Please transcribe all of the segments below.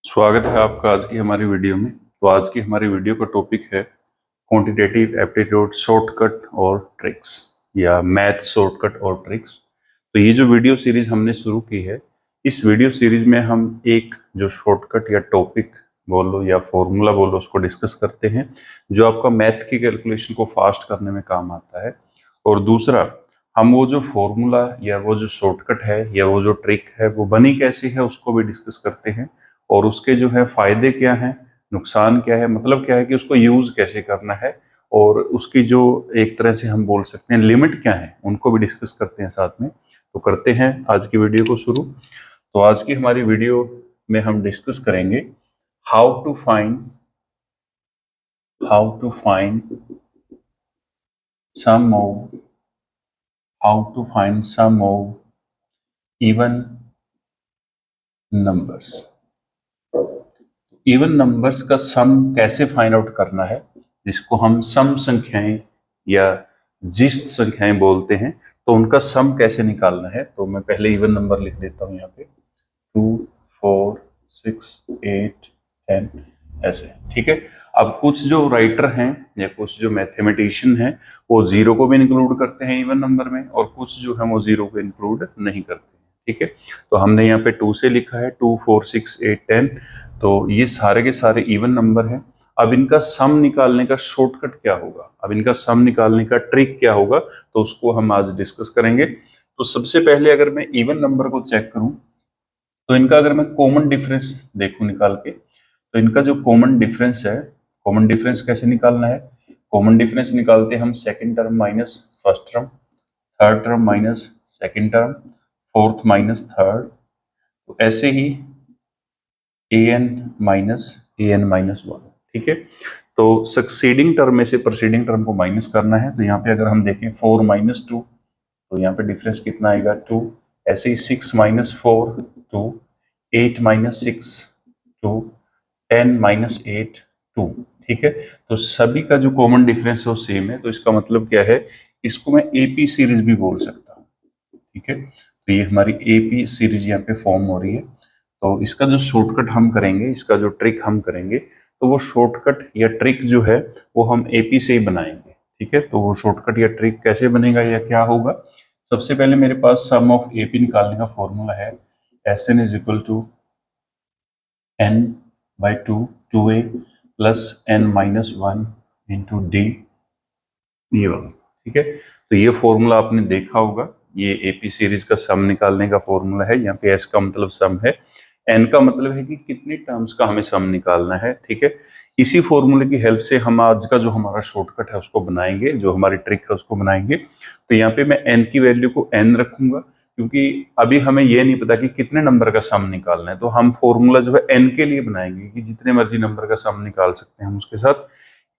स्वागत है आपका आज की हमारी वीडियो में। तो आज की हमारी वीडियो का टॉपिक है क्वांटिटेटिव एप्टीट्यूड शॉर्टकट और ट्रिक्स या मैथ शॉर्टकट और ट्रिक्स। तो ये जो वीडियो सीरीज हमने शुरू की है, इस वीडियो सीरीज में हम एक जो शॉर्टकट या टॉपिक बोलो या फॉर्मूला बोलो उसको डिस्कस करते हैं जो आपका मैथ की कैलकुलेशन को फास्ट करने में काम आता है। और दूसरा, हम वो जो फॉर्मूला या वो जो शॉर्टकट है या वो जो ट्रिक है वो बनी कैसी है उसको भी डिस्कस करते हैं। और उसके जो है फायदे क्या हैं, नुकसान क्या है, मतलब क्या है कि उसको यूज कैसे करना है, और उसकी जो एक तरह से हम बोल सकते हैं लिमिट क्या है, उनको भी डिस्कस करते हैं साथ में। तो करते हैं आज की वीडियो को शुरू। तो आज की हमारी वीडियो में हम डिस्कस करेंगे how to find how to find sum of how to find sum of even numbers. Even numbers का सम कैसे फाइंड आउट करना है, जिसको हम सम संख्याएं या जिस्ट संख्याएं बोलते हैं, तो उनका सम कैसे निकालना है। तो मैं पहले इवन नंबर लिख देता हूं यहाँ पे 2, 4, 6, 8, 10 ऐसे। ठीक है। अब कुछ जो राइटर हैं या कुछ जो मैथमेटिशियन हैं वो जीरो को भी इंक्लूड करते हैं इवन नंबर में, और कुछ जो है वो जीरो को इंक्लूड नहीं करते हैं। ठीक है। तो हमने यहाँ पे 2 से लिखा है 2, 4, 6, 8, 10। तो ये सारे के सारे इवन नंबर हैं। अब इनका सम निकालने का शॉर्टकट क्या होगा, अब इनका सम निकालने का ट्रिक क्या होगा, तो उसको हम आज डिस्कस करेंगे। तो सबसे पहले अगर मैं इवन नंबर को चेक करूं, तो इनका अगर मैं कॉमन डिफरेंस देखूं निकाल के, तो इनका जो कॉमन डिफरेंस है, कॉमन डिफरेंस कैसे निकालना है। कॉमन डिफरेंस निकालते हैं हम second term minus first term, third term minus second term, fourth minus third. तो ऐसे ही ए एन माइनस वन। ठीक है। तो सक्सीडिंग टर्म में से प्रोसीडिंग टर्म को माइनस करना है। तो यहाँ पे अगर हम देखें 4 - 2, तो यहाँ पे डिफरेंस कितना आएगा 2। ऐसे ही 6 - 4 2, 8 - 6 2, 10 - 8 2। ठीक है। तो सभी का जो कॉमन डिफरेंस है वो सेम है। तो इसका मतलब क्या है, इसको मैं एपी सीरीज भी बोल सकता हूँ। ठीक है। तो ये हमारी एपी सीरीज यहाँ पे फॉर्म हो रही है। तो इसका जो शॉर्टकट हम करेंगे, इसका जो ट्रिक हम करेंगे, तो वो शॉर्टकट या ट्रिक जो है वो हम एपी से ही बनाएंगे। ठीक है। तो वो शॉर्टकट या ट्रिक कैसे बनेगा या क्या होगा, सबसे पहले मेरे पास सम ऑफ एपी निकालने का फॉर्मूला है S N is equal to N by two, 2a plus n minus one into D, ये वाला। ठीक है। तो ये फॉर्मूला आपने देखा होगा, ये एपी सीरीज का सम निकालने का फॉर्मूला है। यहाँ पे एस का मतलब सम है, एन का मतलब है कि कितनी टर्म्स का हमें सम निकालना है। ठीक है। इसी फॉर्मूले की हेल्प से हम आज का जो हमारा शॉर्टकट है उसको बनाएंगे, जो हमारी ट्रिक है उसको बनाएंगे। तो यहाँ पे मैं एन की वैल्यू को एन रखूंगा, क्योंकि अभी हमें ये नहीं पता कि कितने नंबर का सम निकालना है। तो हम फॉर्मूला जो है एन के लिए बनाएंगे कि जितने मर्जी नंबर का सम निकाल सकते हैं हम उसके साथ।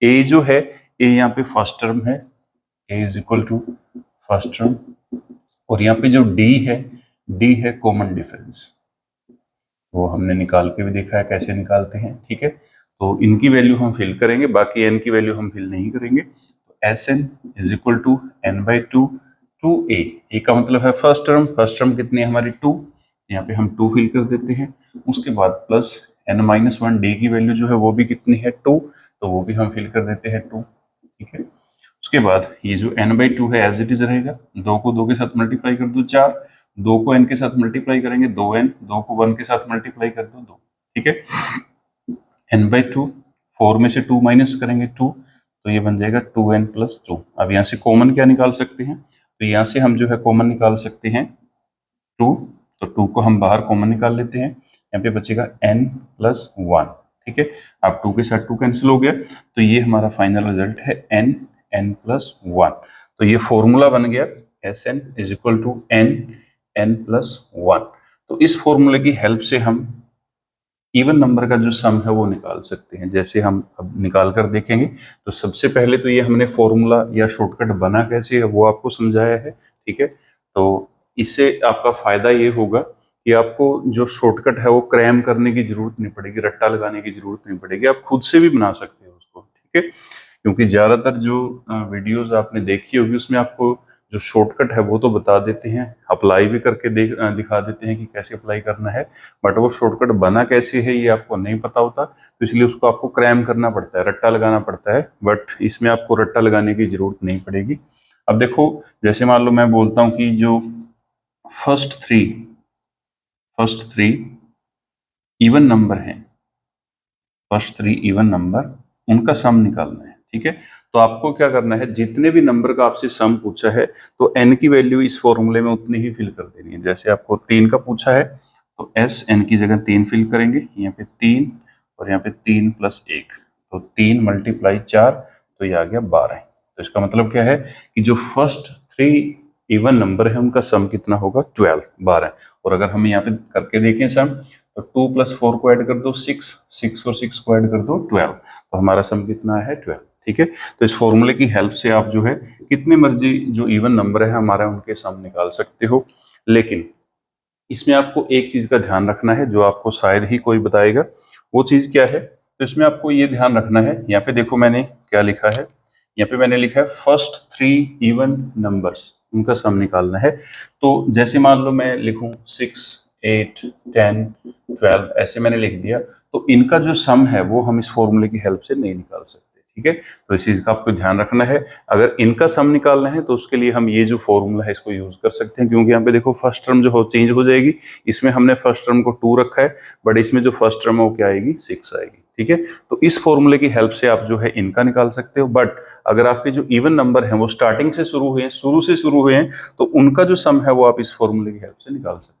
ए जो है, ए यहाँ पे फर्स्ट टर्म है, A is equal to first term. और यहाँ पे जो डी है, डी है कॉमन डिफरेंस, वो हमने निकाल के भी देखा है कैसे निकालते हैं। ठीक है। तो इनकी वैल्यू हम फिल करेंगे, बाकी एन की वैल्यू हम फिल नहीं करेंगे। तो S N is equal to N by two, two A का मतलब है फर्स्ट टर्म, फर्स्ट टर्म कितनी है हमारी 2, यहाँ पे हम 2 फिल कर देते हैं। उसके बाद plus n minus one, D की वैल्यू जो है वो भी कितनी है 2, तो वो भी हम फिल कर देते हैं 2। ठीक है। उसके बाद ये जो n बाई टू है एज इट इज रहेगा, 2 को 2 के साथ मल्टीप्लाई कर दो 4, 2 को n के साथ मल्टीप्लाई करेंगे 2n, 2 को 1 के साथ मल्टीप्लाई कर दो 2। ठीक है। n बाई टू, 4 में से 2 माइनस करेंगे 2, तो ये बन जाएगा 2n प्लस 2। अब यहाँ से कॉमन क्या निकाल सकते हैं, तो यहाँ से हम जो है कॉमन निकाल सकते हैं 2। तो 2 को हम बाहर कॉमन निकाल लेते हैं, यहाँ पे बचेगा n प्लस 1। ठीक है। अब 2 के साथ 2 कैंसिल हो गया, तो ये हमारा फाइनल रिजल्ट है n प्लस 1। तो ये फॉर्मूला बन गया S N is equal to n plus 1। तो इस फॉर्मूले की हेल्प से हम इवन नंबर का जो सम है वो निकाल सकते हैं। जैसे हम अब निकाल कर देखेंगे, तो सबसे पहले तो ये हमने फॉर्मूला या शॉर्टकट बना कैसे है वो आपको समझाया है। ठीक है। तो इससे आपका फायदा ये होगा कि आपको जो शॉर्टकट है वो क्रैम करने की जरूरत नहीं पड़ेगी, रट्टा लगाने की जरूरत नहीं पड़ेगी, आप खुद से भी बना सकते हो उसको। ठीक है। क्योंकि ज्यादातर जो वीडियोस आपने देखी होगी उसमें आपको जो शॉर्टकट है वो तो बता देते हैं, अप्लाई भी करके दिखा देते हैं कि कैसे अप्लाई करना है, बट वो शॉर्टकट बना कैसे है ये आपको नहीं पता होता, तो इसलिए उसको आपको क्रैम करना पड़ता है, रट्टा लगाना पड़ता है। बट इसमें आपको रट्टा लगाने की जरूरत नहीं पड़ेगी। अब देखो, जैसे मान लो मैं बोलता हूँ कि जो फर्स्ट थ्री इवन नंबर हैं, फर्स्ट थ्री इवन नंबर, उनका सम निकालना है। ठीक है, तो आपको क्या करना है, जितने भी नंबर का आपसे सम पूछा है तो n की वैल्यू इस फॉर्मूले में उतनी ही फिल कर देनी है। जैसे आपको 3 का पूछा है तो s n की जगह 3 फिल करेंगे, यहाँ पे 3 और यहाँ पे 3 प्लस 1, तो 3 मल्टीप्लाई 4, तो ये आ गया 12। तो इसका मतलब क्या है कि जो फर्स्ट थ्री इवन नंबर है उनका सम कितना होगा, 12। और अगर हम यहाँ पे करके देखें सम, तो 2 प्लस 4 को ऐड कर दो 6, 6 और 6 को ऐड कर दो 12, तो हमारा सम कितना है 12। ठीक है, तो इस फॉर्मूले की हेल्प से आप जो है कितने मर्जी जो इवन नंबर है हमारा उनके सम निकाल सकते हो। लेकिन इसमें आपको एक चीज का ध्यान रखना है जो आपको शायद ही कोई बताएगा, वो चीज क्या है, तो इसमें आपको ये ध्यान रखना है, यहाँ पे देखो मैंने क्या लिखा है, यहाँ पे मैंने लिखा है फर्स्ट थ्री इवन नंबर्स उनका सम निकालना है। तो जैसे मान लो मैं लिखूं 6, 8, 10, 12, ऐसे मैंने लिख दिया, तो इनका जो सम है वो हम इस फॉर्मूले की हेल्प से नहीं निकाल सकते। ठीक है, तो इस चीज का आपको ध्यान रखना है। अगर इनका सम निकालना है तो उसके लिए हम ये जो फॉर्मूला है इसको यूज कर सकते हैं, क्योंकि यहाँ पे देखो फर्स्ट टर्म जो हो चेंज हो जाएगी, इसमें हमने फर्स्ट टर्म को 2 रखा है, बट इसमें जो फर्स्ट टर्म है वो क्या आएगी, 6 आएगी। ठीक है, तो इस फॉर्मूले की हेल्प से आप जो है इनका निकाल सकते हो। बट अगर आपके जो इवन नंबर है वो स्टार्टिंग से शुरू हुए हैं, तो उनका जो सम है वो आप इस फॉर्मूले की हेल्प से निकाल सकते हो।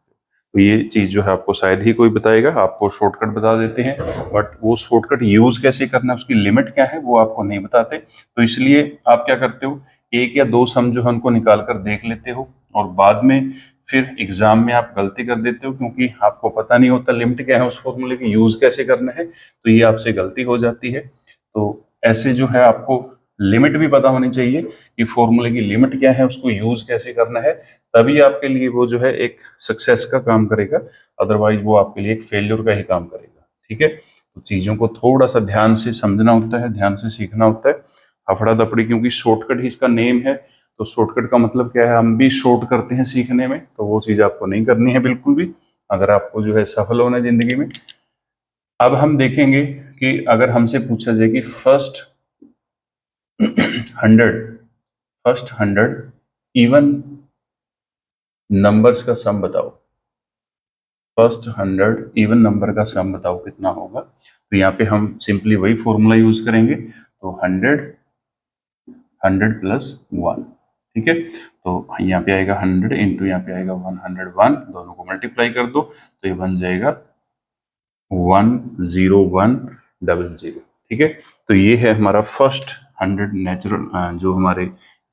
तो ये चीज जो है आपको शायद ही कोई बताएगा, आपको शॉर्टकट बता देते हैं, बट वो शॉर्टकट यूज कैसे करना है, उसकी लिमिट क्या है वो आपको नहीं बताते। तो इसलिए आप क्या करते हो, एक या दो सम जो है उनको निकाल कर देख लेते हो, और बाद में फिर एग्जाम में आप गलती कर देते हो, क्योंकि आपको पता नहीं होता लिमिट क्या है उस फॉर्मूले की, यूज कैसे करना है, तो ये आपसे गलती हो जाती है। तो ऐसे जो है आपको लिमिट भी पता होनी चाहिए कि फॉर्मूले की लिमिट क्या है, उसको यूज कैसे करना है, तभी आपके लिए वो जो है एक सक्सेस का काम करेगा, अदरवाइज वो आपके लिए एक फेल्योर का ही काम करेगा। ठीक है, तो चीजों को थोड़ा सा ध्यान से समझना होता है, ध्यान से सीखना होता है। हफड़ा दफड़ी, क्योंकि शॉर्टकट ही इसका नेम है, तो शॉर्टकट का मतलब क्या है, हम भी शॉर्ट करते हैं सीखने में, तो वो चीज आपको नहीं करनी है बिल्कुल भी, अगर आपको जो है सफल होना है जिंदगी में। अब हम देखेंगे कि अगर हमसे पूछा जाए कि फर्स्ट 100 इवन नंबर्स का सम बताओ, फर्स्ट 100 इवन नंबर का सम बताओ कितना होगा, तो यहाँ पे हम सिंपली वही फॉर्मूला यूज करेंगे, तो 100 प्लस 1। ठीक है, तो यहाँ पे आएगा 100 इंटू यहाँ पे आएगा 101, दोनों को मल्टीप्लाई कर दो तो ये बन जाएगा 10100। ठीक है, तो ये है हमारा फर्स्ट 100 नेचुरल, जो हमारे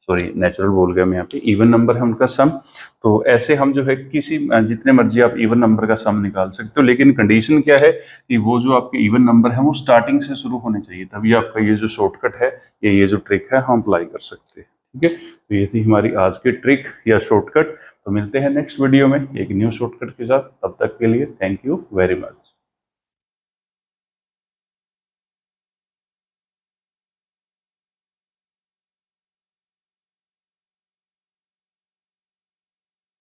नेचुरल बोल गया मैं, यहाँ पे इवन नंबर है उनका सम। तो ऐसे हम जो है किसी जितने मर्जी आप इवन नंबर का सम निकाल सकते हो, लेकिन कंडीशन क्या है कि वो जो आपके इवन नंबर है वो स्टार्टिंग से शुरू होने चाहिए, तभी आपका ये जो शॉर्टकट है, ये जो ट्रिक है हम अप्लाई कर सकते हैं। ठीक है, तो ये थी हमारी आज की ट्रिक या शॉर्टकट। तो मिलते हैं नेक्स्ट वीडियो में एक न्यू शॉर्टकट के साथ, तब तक के लिए थैंक यू वेरी मच।